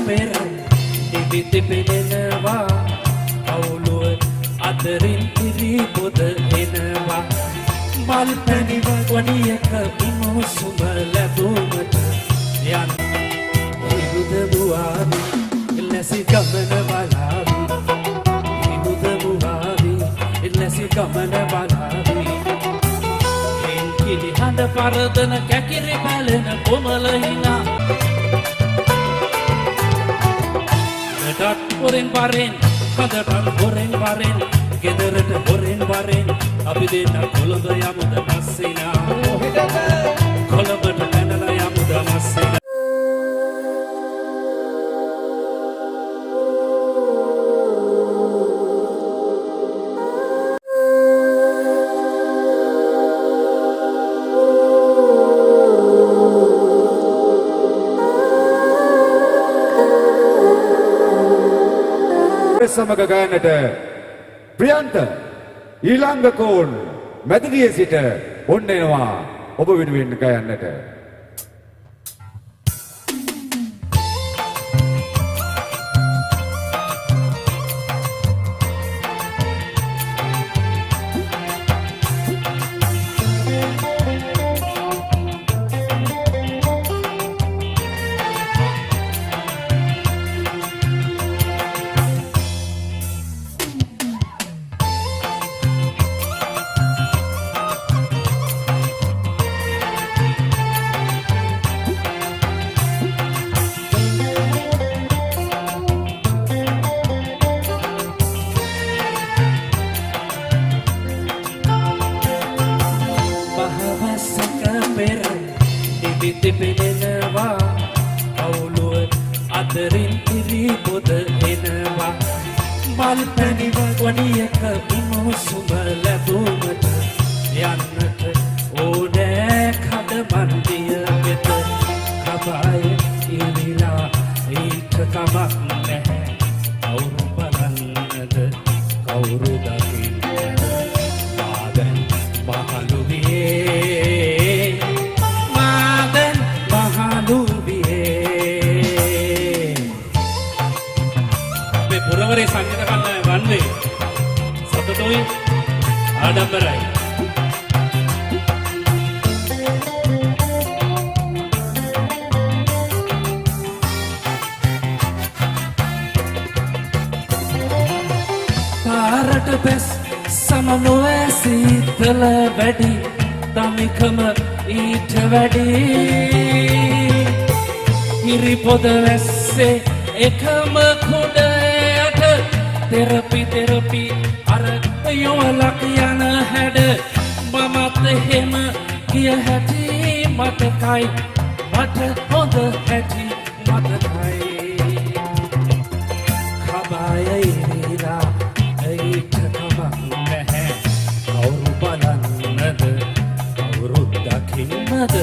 පෙර දිවිති පෙනෙනවා අවුලුව අතරින් ඉරි පොද එනවා මල් පැණි වගණියක උණුසුම ලැබුමට යන්න හිරුද බුවාවි ලැසි ගමන බලාවි හිරුද බුවාවි ලැසි ගමන බලාවි කිලි හඬ පරදන කැකිරි බැලෙන කොමල හිනා නටත් හොරෙන් වරෙන් කදටත් හොරෙන් වරෙන් ගෙදරට හොරෙන් වරෙන් අපි දෙන්න කොළඹ යමුද මස්සිනා කොළඹට පැනලා යමුද මස්සිනා සමග ගායනට ප්‍රියන්ත ඊළඟකෝන් මැදිරියේ සිට ඔන්න එනවා ඔබ වෙනුවෙන් ගයන්නට තිපෙනවා අවුලුව අතරින් ඉරි පොද එනවා මල් පැණි වගණියක උණුසුම ලැබුමට යන්නට ඕනෑ කඩ මන්දිය වෙත කබාය ඉරිලා ඊට කමක් නැහැ කවුරු බලන්නද කවුරු දකින්නද මාදන් මහලු වියේ පුරවරේ සංගීත කණ්ඩායම වන්නේ සතුටුයි ආඩම්බරයි පාරට බැස් සමනොවේ සීතල වැඩි දමිකම ඊට වැඩි ඉරි පොද වැස්සේ එකම කුඩ තෙරපි අර යොවලක් යන හැඩ මමත් එහෙම ගිය හැටි මතකයි මට හොඳ හැටි මතකයි කබාය ඉරිලා ඊට කමක් නැහැ කවුරු බලන්නද කවුරු දකින්නද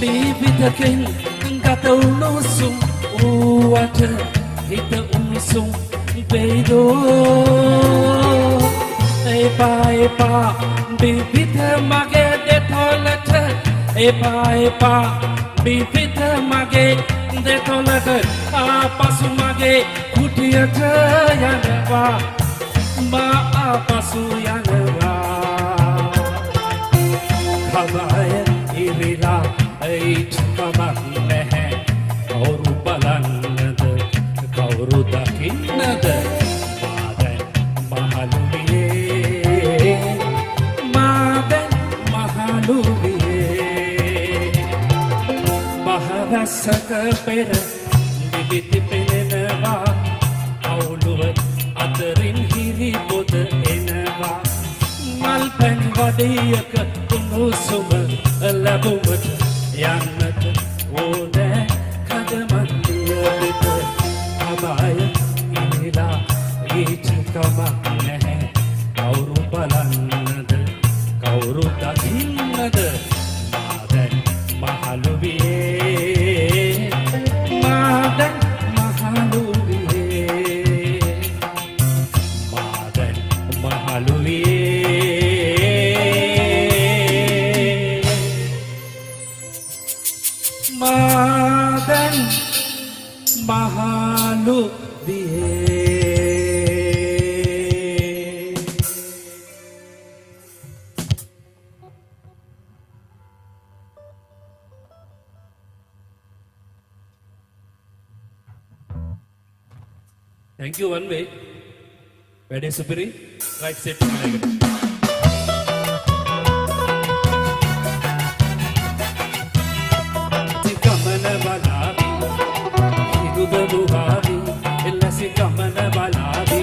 විවිධකින් ගත උණුසුම් ඌවට හිත උණුසුම් වෙයිදෝ එපා විවිධ මගේ දෙතොලට එපා විවිධ මගේ දෙතොලට ආපසු මගේ කුටියට යනවා මා ආපසු යනවා කබාය ඉරිලා ඊට කමක් නැහැ කවුරු බලන්නද කවුරු දකින්නද මාදන් මහලු වියේ මහවැස්සක පෙර දිවිති පෙනෙනවා අවුලුව අතරින් හිරි පොද එනවා මල් පැණි වඩියක උණුසුම ලැබුමට යන්නට ඕනෑ කද මන්දිය වෙත කබාය ඉරිලා ගීචකමක් නැහැ කවුරු බලන්නද කවුරු දකින්නද මාදැන් මහලු වියේ මාදැන් මහලු වියේ මාදැන් මහලු වියේ මාදැන් මහලු වියේ Thank you one way. වැඩේ සුපිරි. right set එකකට. සිකමන බලාවි. හිදුද දුහාවි. එල්ලසි කමන බලාවි.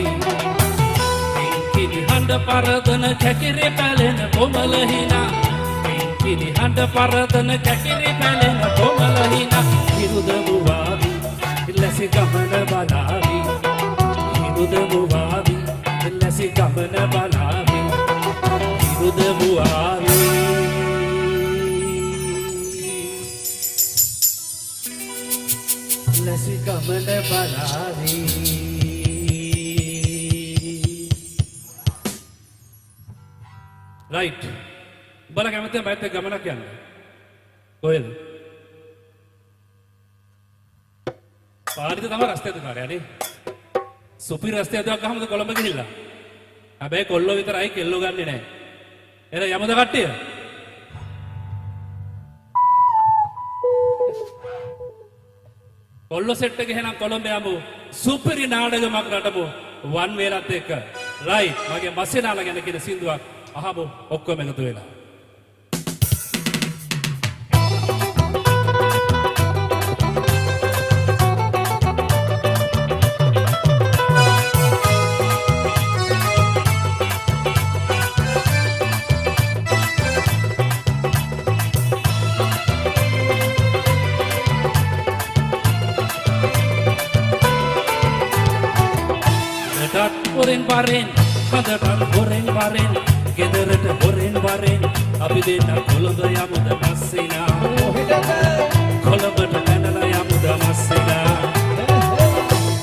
කිලි හඬ පරදන කැකිරි පැලෙන කොමල හිනා. කිලි හඬ පරදන කැකිරි පැලෙන කොමල හිනා. හිදුද දුහාවි. LLC කමන බලාවි. Buavi, Lesi Gamana Balavi, Buddha Buavi, Lesi Gamana Balavi. Right. Bala kemate baite gamana kiyanne. Koyel. Paritha තම රස්තයද කාර්යනේ. සුපි රස්තයක් ගහමුද කොළඹ ගිහිල්ලා. හැබැයි කොල්ලෝ විතරයි කෙල්ලෝ ගන්නෙ නැහැ. එර යමුද කට්ටිය? කොල්ලෝ සෙට් එක එහෙනම් කොළඹ යමු. සුපිරි නාටකමක් නටමු. වන් වේලත් එක්ක. රයිට්. මගේ මස්සෙනාලා ගැන කියන සින්දුවක් අහමු ඔක්කොම එකතු වෙලා. Horen baren, hadadan horen baren, ගෙදරට හොරෙන් වරෙන් අපි දෙන්න කොළඹ යමුද මස්සෙනා. කොළඹට පැනලා යමුද මස්සෙනා.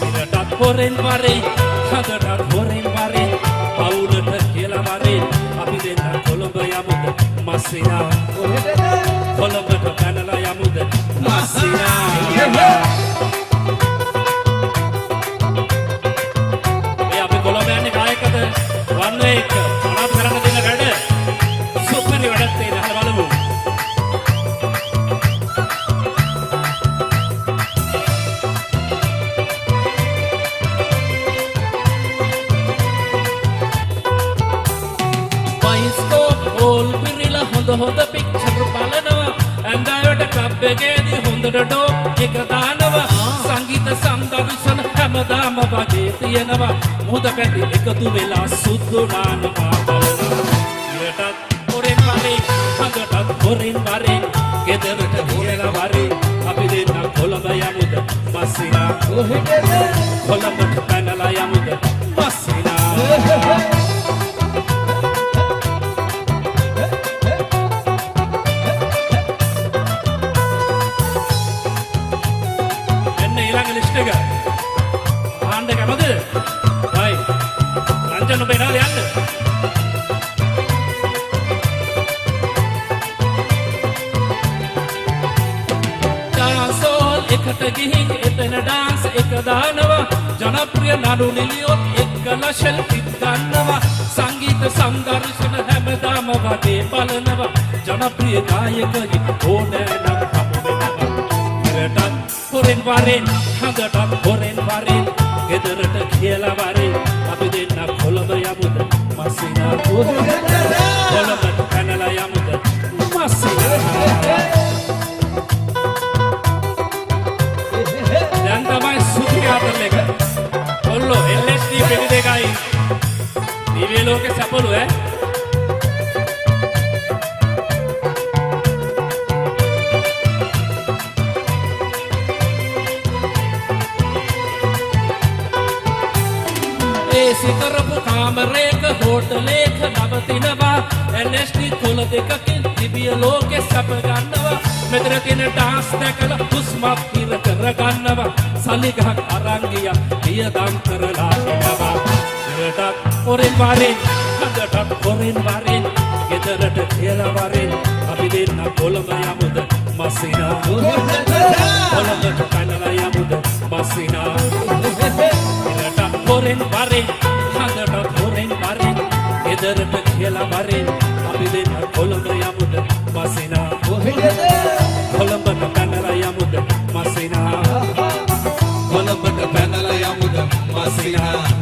ඉරටත් හොරෙන් වරෙන්, හදටත් හොරෙන් වරෙන්, පවුලට කියලා වරෙන් අපි දෙන්න කොළඹ යමුද මස්සෙනා. කොළඹට පැනලා යමුද මස්සෙනා. One week, අනාත් කරන්න දෙන වැඩ සුපිරි වැඩක් තියෙන අහලා බලමු. බයිස්කෝප් ඕල් පිරිලා හොඳ පික්චර් බලනවා. ඇන්ඩ්‍රොයිඩ් ක්ලබ් එකේදී හොඳට ඩෝප් එක දානවා. සංගීත සංදර්ශන හැමදාම වගේ තියෙනවා. මුහුද පැටි එකතු වෙලා සුදු නාන පාපවනවා. ඉරටත් හොරෙන් වරෙන්, හදටත් හොරෙන් වරෙන්, ගෙදරට හොරලා වරෙන් අපි දෙන්න කොළඹ යමුද මස්සිනා. කොළඹට පැනලා යමුද මස්සිනා. එන්න ඊළඟ ලිස්ට් එක. ආන්න කැමතිද? රංජන ඔබ එනවා යන්න. ඩාන්සෝල් එකට ගිහින් එතන ඩාන්ස් එක දානවා. ජනප්‍රිය නඩු නිලියොත් එක්කලා ෂෙල්ෆි ගන්නවා. සංගීත සංදර්ශන හැමදාම වගේ බලනවා. ජනප්‍රිය ගායකයෙක් ඕනෑ නම් හමු වෙනවා. ඉරටත් හොරෙන් වරෙන්, හදටත් හොරෙන් වරෙන්, ගෙදරට කියලා වරෙන් අපි දෙන්න කොළඹ යමුද මස්සිනා. කොළඹට පැනලා යමුද මස්සිනා. දැන් තමයි සුපිරි ආතල් එක. කොල්ලෝ LSD පෙරි දෙකයි. දිව්‍ය ලෝකේ සපලු ඈ. ඒසි කරපු කාමරයක හෝටලේක නවතිනවා LSD කොළ දෙකකින් තිබිය ලෝකෙ සැප ගන්නවා මෙතන තියෙන ඩාන්ස් දැකලා හුස්මක් ඉර කරගන්නවා සල්ලි ගහක් අරන් ගියා පියදම් කරලා එනවා ඉරටත් පොරෙන් වරෙන් හදටත් පොරෙන් වරෙන් ගෙදරට කියලා වරෙන් අපි දෙන්න කොළඹ යමුද මස්සිනා කොළඹට පැනලා යමුද මස්සිනා ඉරටත් පොරෙන් වරෙන් හදටත් පොරෙන් වරෙන් ගෙදරට කියලා වරෙන් අපි දෙන්න කොළඹ යමුද මස්සිනා කොළඹට පැනලා යමුද මස්සිනා කොළඹට පැනලා යමුද මස්සිනා